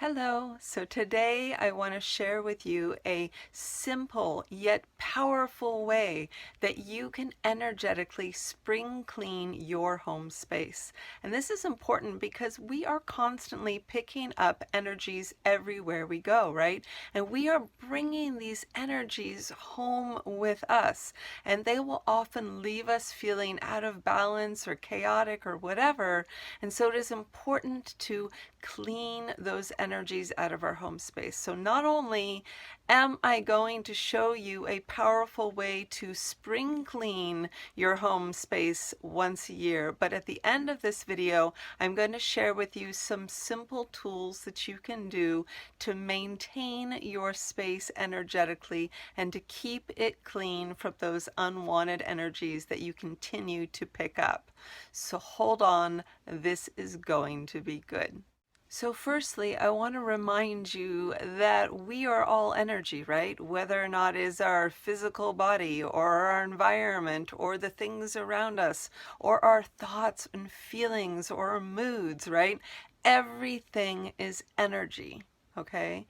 Hello. So today I want to share with you a simple yet powerful way that you can energetically spring clean your home space. And this is important because we are constantly picking up energies everywhere we go, right? And we are bringing these energies home with us, and they will often leave us feeling out of balance or chaotic or whatever. And so it is important to clean those energies out of our home space. So not only am I going to show you a powerful way to spring clean your home space once a year, but at the end of this video, I'm going to share with you some simple tools that you can do to maintain your space energetically and to keep it clean from those unwanted energies that you continue to pick up. So hold on, this is going to be good. So firstly, I want to remind you that we are all energy, right? Whether or not it is our physical body or our environment or the things around us or our thoughts and feelings or our moods, right? Everything is energy, okay?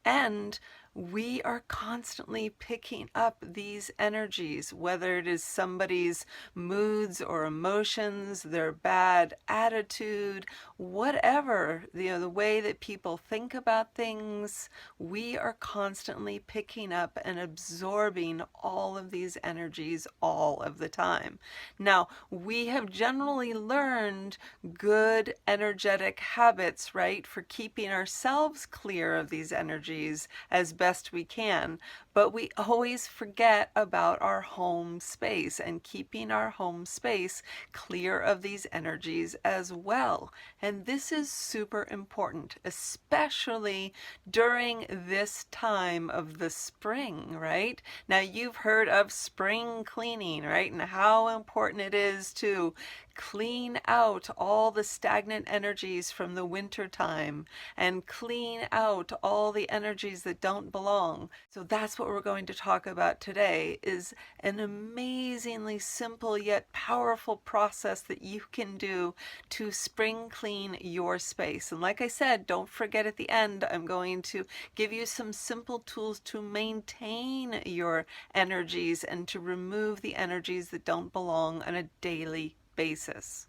And we are constantly picking up these energies, whether it is somebody's moods or emotions, their bad attitude, whatever, the way that people think about things, we are constantly picking up and absorbing all of these energies all of the time. Now, we have generally learned good energetic habits, right, for keeping ourselves clear of these energies as best we can, but we always forget about our home space and keeping our home space clear of these energies as well. And this is super important, especially during this time of the spring, right? Now, you've heard of spring cleaning, right? And how important it is to clean out all the stagnant energies from the winter time and clean out all the energies that don't belong. So that's what we're going to talk about today, is an amazingly simple yet powerful process that you can do to spring clean your space. And like I said, don't forget at the end, I'm going to give you some simple tools to maintain your energies and to remove the energies that don't belong on a daily basis.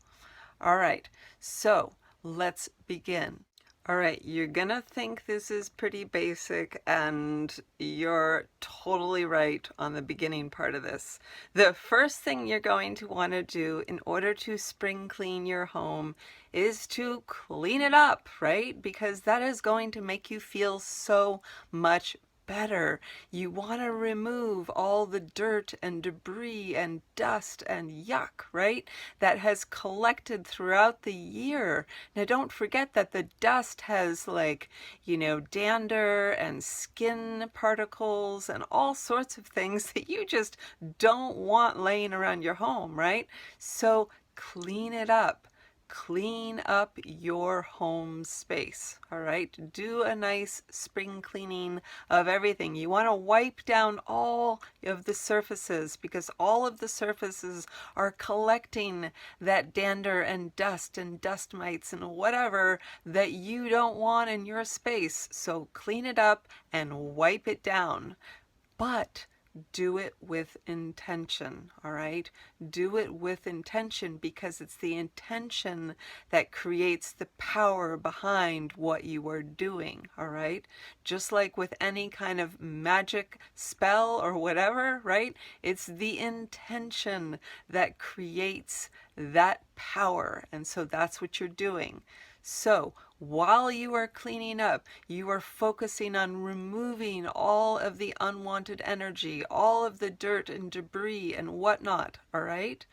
All right, so let's begin. All right, you're gonna think this is pretty basic, and you're totally right on the beginning part of this. The first thing you're going to want to do in order to spring clean your home is to clean it up, right? Because that is going to make you feel so much better. You want to remove all the dirt and debris and dust and yuck, right? That has collected throughout the year. Now, don't forget that the dust has, like, dander and skin particles and all sorts of things that you just don't want laying around your home, right? So clean it up. Clean up your home space, all right? Do a nice spring cleaning of everything. You want to wipe down all of the surfaces, because all of the surfaces are collecting that dander and dust mites and whatever that you don't want in your space. So clean it up and wipe it down. But do it with intention, all right? Do it with intention, because it's the intention that creates the power behind what you are doing, all right? Just like with any kind of magic spell or whatever, right? It's the intention that creates that power, and so that's what you're doing. So while you are cleaning up, you are focusing on removing all of the unwanted energy, all of the dirt and debris and whatnot, all right?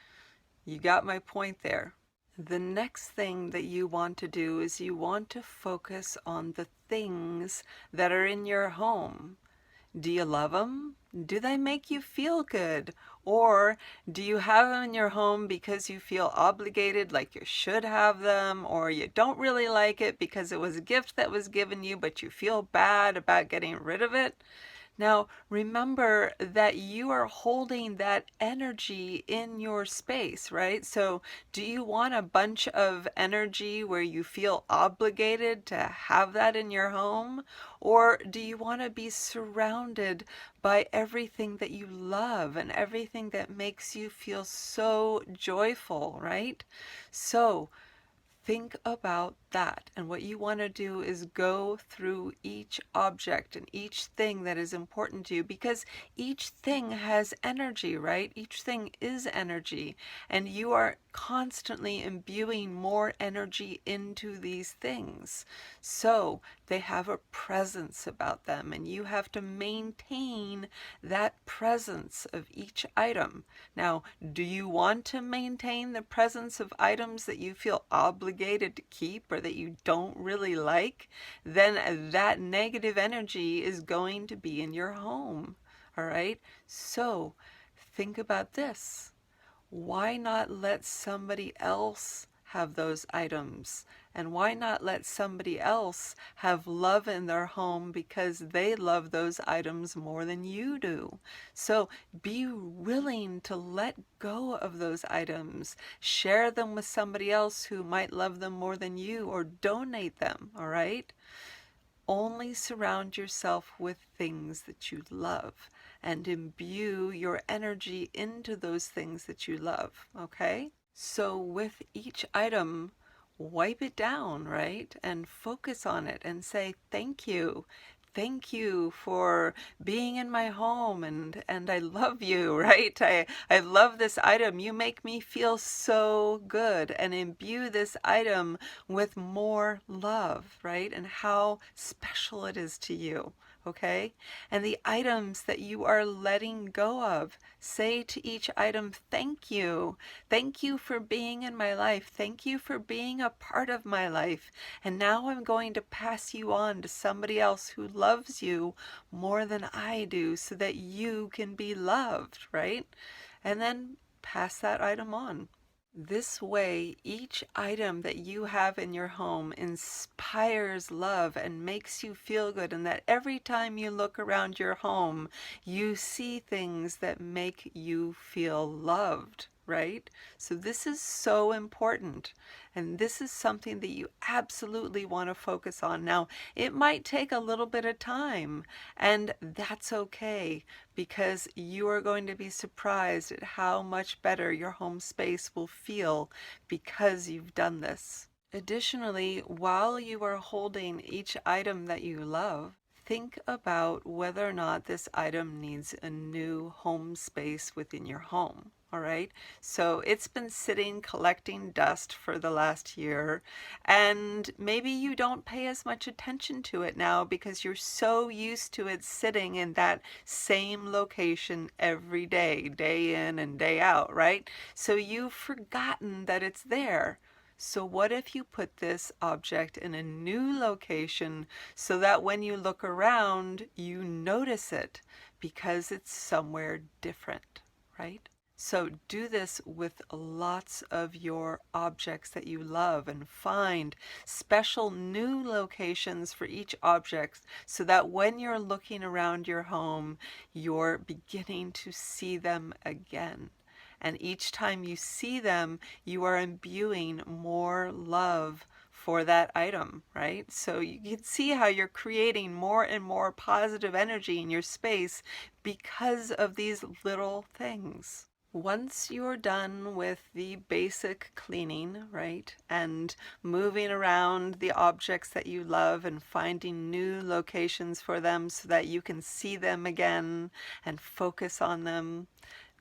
You got my point there. The next thing that you want to do is you want to focus on the things that are in your home. Do you love them? Do they make you feel good? Or do you have them in your home because you feel obligated, like you should have them, or you don't really like it because it was a gift that was given you, but you feel bad about getting rid of it? Now, remember that you are holding that energy in your space, right? So, do you want a bunch of energy where you feel obligated to have that in your home? Or do you want to be surrounded by everything that you love and everything that makes you feel so joyful, right? So, think about that. And what you want to do is go through each object and each thing that is important to you, because each thing has energy, right? Each thing is energy. And you are constantly imbuing more energy into these things. So they have a presence about them, and you have to maintain that presence of each item. Now, do you want to maintain the presence of items that you feel obligated to keep or that you don't really like? Then that negative energy is going to be in your home. All right? So think about this. Why not let somebody else have those items? And why not let somebody else have love in their home because they love those items more than you do? So be willing to let go of those items. Share them with somebody else who might love them more than you, or donate them, all right? Only surround yourself with things that you love and imbue your energy into those things that you love, okay? So with each item, wipe it down, right? And focus on it and say, thank you. Thank you for being in my home, and I love you, right? I love this item. You make me feel so good, and imbue this item with more love, right? And how special it is to you. Okay? And the items that you are letting go of, say to each item, thank you. Thank you for being in my life. Thank you for being a part of my life. And now I'm going to pass you on to somebody else who loves you more than I do, so that you can be loved, right? And then pass that item on. This way, each item that you have in your home inspires love and makes you feel good, and that every time you look around your home, you see things that make you feel loved, right? So this is so important, and this is something that you absolutely want to focus on. Now, it might take a little bit of time, and that's okay, because you are going to be surprised at how much better your home space will feel because you've done this. Additionally, while you are holding each item that you love, think about whether or not this item needs a new home space within your home. All right, so it's been sitting collecting dust for the last year, and maybe you don't pay as much attention to it now because you're so used to it sitting in that same location every day, day in and day out, right? So you've forgotten that it's there. So what if you put this object in a new location so that when you look around, you notice it because it's somewhere different, right? So do this with lots of your objects that you love, and find special new locations for each object so that when you're looking around your home, you're beginning to see them again. And each time you see them, you are imbuing more love for that item, right? So you can see how you're creating more and more positive energy in your space because of these little things. Once you're done with the basic cleaning, right, and moving around the objects that you love and finding new locations for them so that you can see them again and focus on them,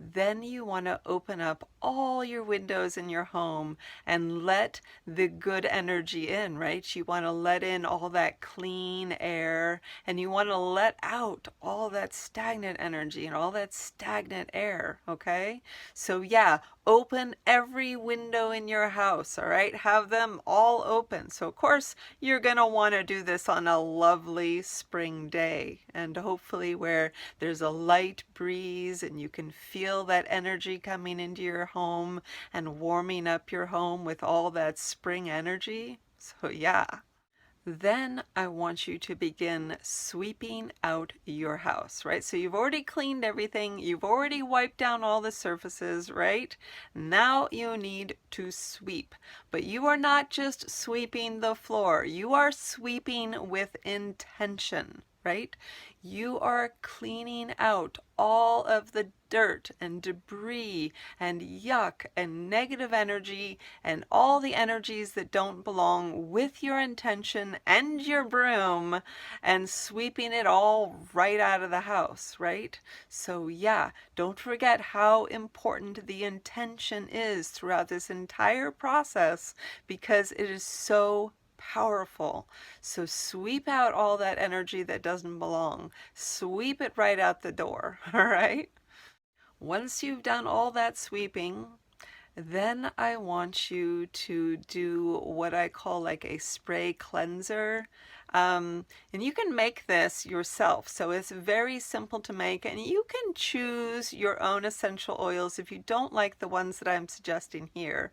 then you want to open up all your windows in your home and let the good energy in, right? You want to let in all that clean air, and you want to let out all that stagnant energy and all that stagnant air, okay? So yeah, open every window in your house, all right? Have them all open. So of course, you're going to want to do this on a lovely spring day, and hopefully where there's a light breeze and you can feel that energy coming into your home and warming up your home with all that spring energy. So yeah. Then I want you to begin sweeping out your house, right? So you've already cleaned everything, you've already wiped down all the surfaces, right? Now you need to sweep. But you are not just sweeping the floor, you are sweeping with intention, right? You are cleaning out all of the dirt and debris and yuck and negative energy and all the energies that don't belong with your intention and your broom and sweeping it all right out of the house, right? So, yeah, don't forget how important the intention is throughout this entire process because it is so powerful. So sweep out all that energy that doesn't belong. Sweep it right out the door, all right? Once you've done all that sweeping, then I want you to do what I call like a spray cleanser. And you can make this yourself. So it's very simple to make, and you can choose your own essential oils if you don't like the ones that I'm suggesting here.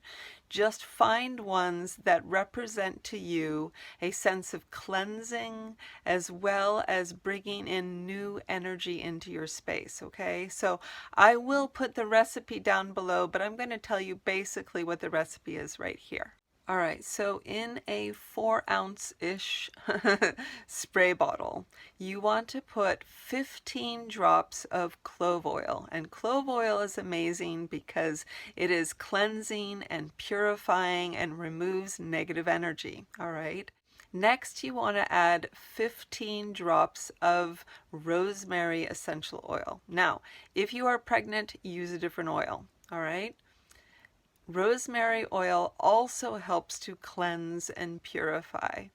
Just find ones that represent to you a sense of cleansing as well as bringing in new energy into your space, okay? So I will put the recipe down below, but I'm going to tell you basically what the recipe is right here. All right, so in a 4-ounce-ish spray bottle, you want to put 15 drops of clove oil. And clove oil is amazing because it is cleansing and purifying and removes negative energy, all right? Next, you want to add 15 drops of rosemary essential oil. Now, if you are pregnant, use a different oil, all right? Rosemary oil also helps to cleanse and purify.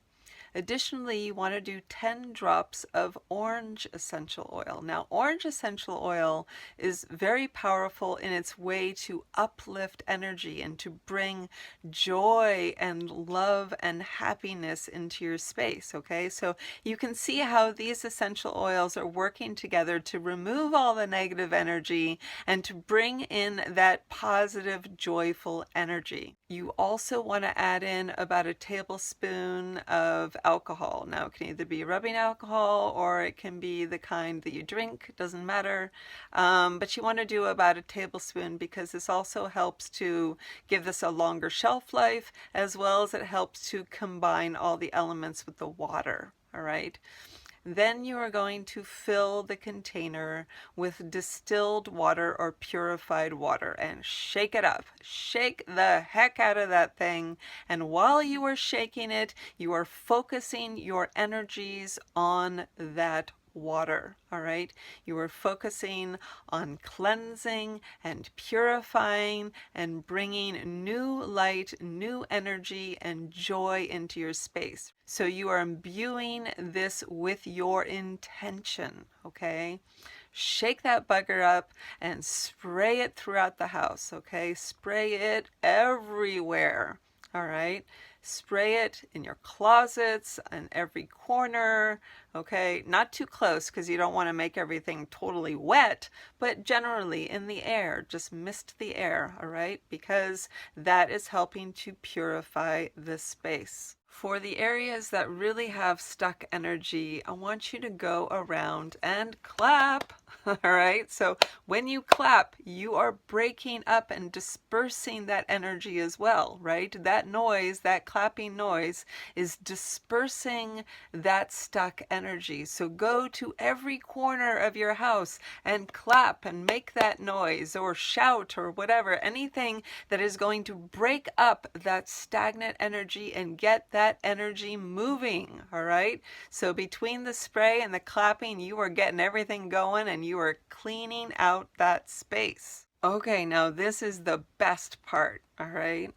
Additionally, you want to do 10 drops of orange essential oil. Now, orange essential oil is very powerful in its way to uplift energy and to bring joy and love and happiness into your space, okay? So you can see how these essential oils are working together to remove all the negative energy and to bring in that positive, joyful energy. You also want to add in about a tablespoon of alcohol. Now, it can either be rubbing alcohol or it can be the kind that you drink, doesn't matter. But you want to do about a tablespoon because this also helps to give this a longer shelf life as well as it helps to combine all the elements with the water, all right? Then you are going to fill the container with distilled water or purified water and shake it up. Shake the heck out of that thing. And while you are shaking it, you are focusing your energies on that water, all right? You are focusing on cleansing and purifying and bringing new light, new energy, and joy into your space. So you are imbuing this with your intention, okay? Shake that bugger up and spray it throughout the house, okay? Spray it everywhere, all right? Spray it in your closets and every corner, okay? Not too close because you don't want to make everything totally wet, but generally in the air, just mist the air, all right? Because that is helping to purify the space. For the areas that really have stuck energy, I want you to go around and clap, all right? So when you clap, you are breaking up and dispersing that energy as well, right? That noise, that clapping noise, is dispersing that stuck energy. So go to every corner of your house and clap and make that noise or shout or whatever, anything that is going to break up that stagnant energy and get that energy moving, all right? So between the spray and the clapping, you are getting everything going and you are cleaning out that space. Okay, now this is the best part, all right?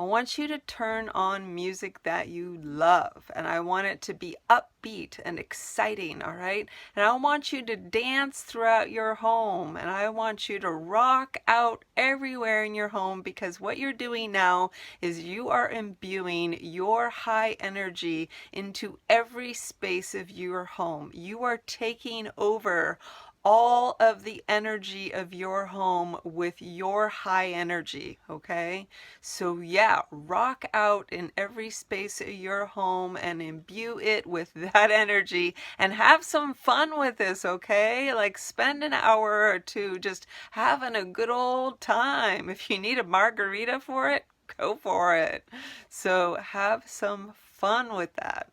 I want you to turn on music that you love, and I want it to be upbeat and exciting, all right? And I want you to dance throughout your home, and I want you to rock out everywhere in your home, because what you're doing now is you are imbuing your high energy into every space of your home. You are taking over all of the energy of your home with your high energy, okay? So yeah, rock out in every space of your home and imbue it with that energy and have some fun with this, okay? Like spend an hour or two just having a good old time. If you need a margarita for it, go for it. So have some fun with that.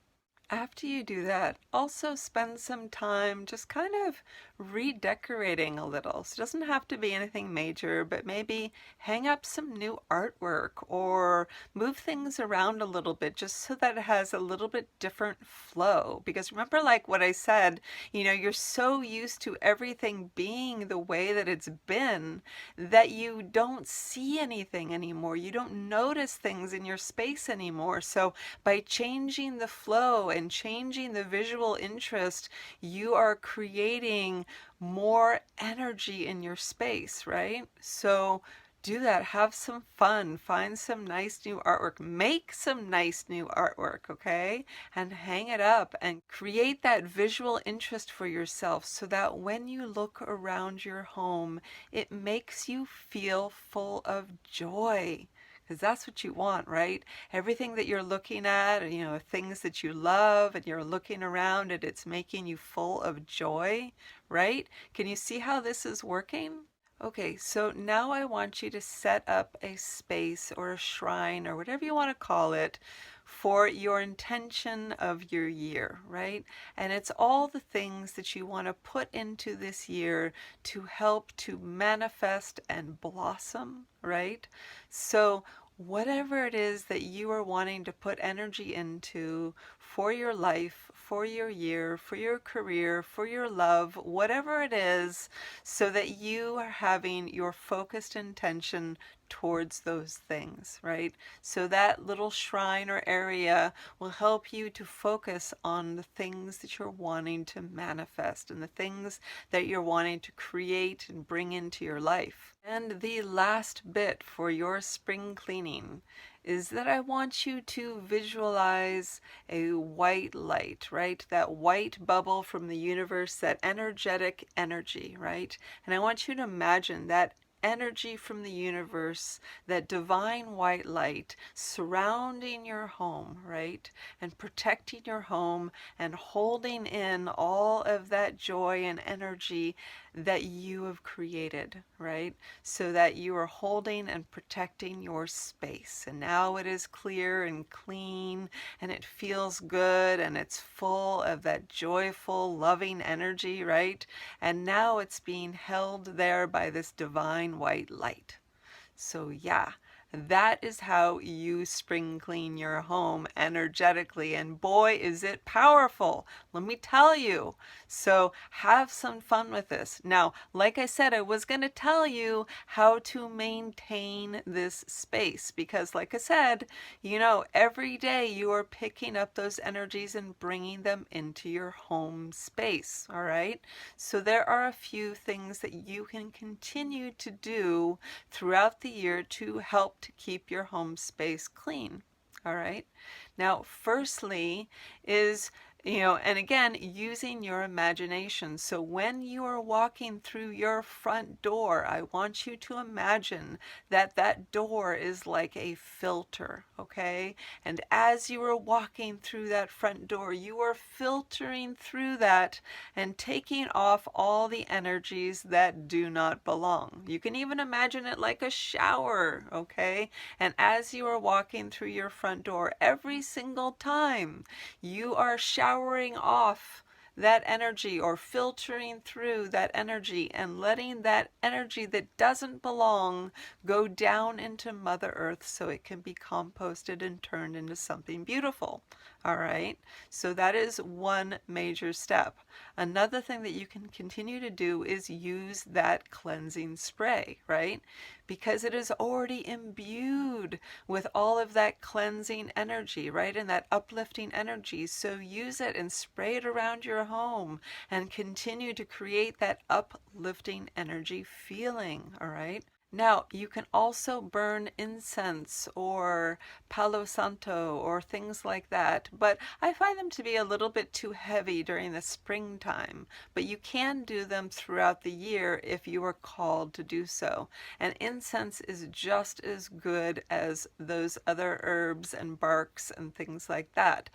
After you do that, also spend some time just kind of redecorating a little. So it doesn't have to be anything major, but maybe hang up some new artwork or move things around a little bit just so that it has a little bit different flow. Because remember, like what I said, you're so used to everything being the way that it's been that you don't see anything anymore. You don't notice things in your space anymore. So by changing the flow and changing the visual interest, you are creating more energy in your space, right? So do that. Have some fun. Find some nice new artwork. Make some nice new artwork, okay? And hang it up and create that visual interest for yourself so that when you look around your home, it makes you feel full of joy. Because that's what you want, right? Everything that you're looking at, things that you love, and you're looking around and it's making you full of joy, right? Can you see how this is working? Okay, so now I want you to set up a space or a shrine or whatever you want to call it for your intention of your year, right? And it's all the things that you want to put into this year to help to manifest and blossom, right? So whatever it is that you are wanting to put energy into for your life, for your year, for your career, for your love, whatever it is, so that you are having your focused intention towards those things, right? So that little shrine or area will help you to focus on the things that you're wanting to manifest and the things that you're wanting to create and bring into your life. And the last bit for your spring cleaning is that I want you to visualize a white light, right? That white bubble from the universe, that energetic energy, right? And I want you to imagine that energy from the universe, that divine white light surrounding your home, right? And protecting your home and holding in all of that joy and energy that you have created, right? So that you are holding and protecting your space. And now it is clear and clean and it feels good and it's full of that joyful, loving energy, right? And now it's being held there by this divine white light. So, yeah, that is how you spring clean your home energetically. And boy, is it powerful. Let me tell you. So, have some fun with this. Now, like I said, I was going to tell you how to maintain this space because, like I said, every day you are picking up those energies and bringing them into your home space. All right. So, there are a few things that you can continue to do throughout the year to help to keep your home space clean. All right. Now, firstly, is and again, using your imagination. So when you are walking through your front door, I want you to imagine that that door is like a filter, okay? And as you are walking through that front door, you are filtering through that and taking off all the energies that do not belong. You can even imagine it like a shower, okay? And as you are walking through your front door, every single time you are showering off that energy or filtering through that energy and letting that energy that doesn't belong go down into Mother Earth so it can be composted and turned into something beautiful. All right, so that is one major step. Another thing that you can continue to do is use that cleansing spray, right? Because it is already imbued with all of that cleansing energy, right? And that uplifting energy. So use it and spray it around your home and continue to create that uplifting energy feeling, all right? Now, you can also burn incense or Palo Santo or things like that, but I find them to be a little bit too heavy during the springtime. But you can do them throughout the year if you are called to do so. And incense is just as good as those other herbs and barks and things like that,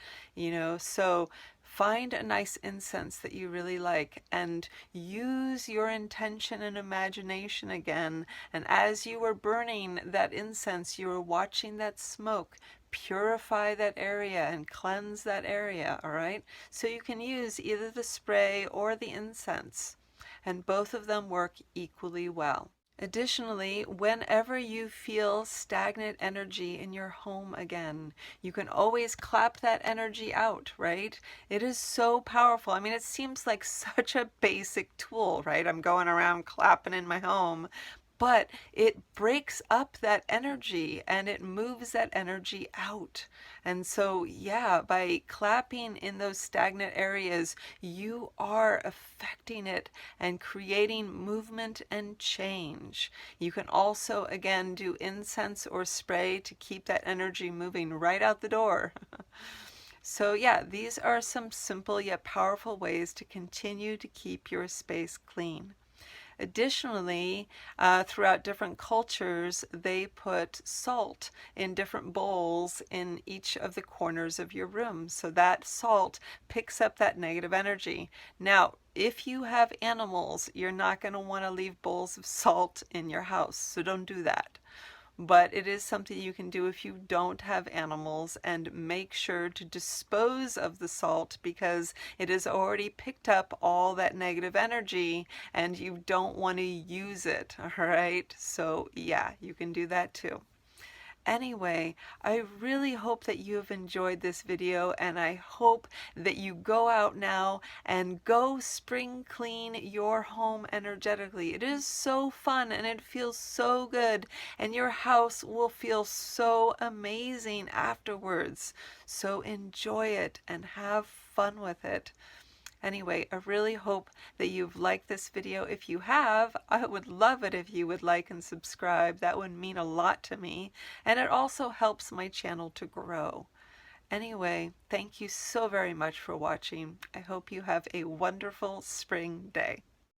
so find a nice incense that you really like and use your intention and imagination again. And as you are burning that incense, you are watching that smoke purify that area and cleanse that area, all right? So you can use either the spray or the incense, and both of them work equally well. Additionally, whenever you feel stagnant energy in your home again, you can always clap that energy out, right? It is so powerful. I mean, it seems like such a basic tool, right? I'm going around clapping in my home, but it breaks up that energy and it moves that energy out. And so, yeah, by clapping in those stagnant areas, you are affecting it and creating movement and change. You can also, again, do incense or spray to keep that energy moving right out the door. So, yeah, these are some simple yet powerful ways to continue to keep your space clean. Additionally, throughout different cultures, they put salt in different bowls in each of the corners of your room. So that salt picks up that negative energy. Now, if you have animals, you're not going to want to leave bowls of salt in your house. So don't do that. But it is something you can do if you don't have animals, and make sure to dispose of the salt because it has already picked up all that negative energy and you don't want to use it, all right? So yeah, you can do that too. Anyway, I really hope that you have enjoyed this video, and I hope that you go out now and go spring clean your home energetically. It is so fun and it feels so good, and your house will feel so amazing afterwards. So enjoy it and have fun with it. Anyway, I really hope that you've liked this video. If you have, I would love it if you would like and subscribe. That would mean a lot to me, and it also helps my channel to grow. Anyway, thank you so very much for watching. I hope you have a wonderful spring day.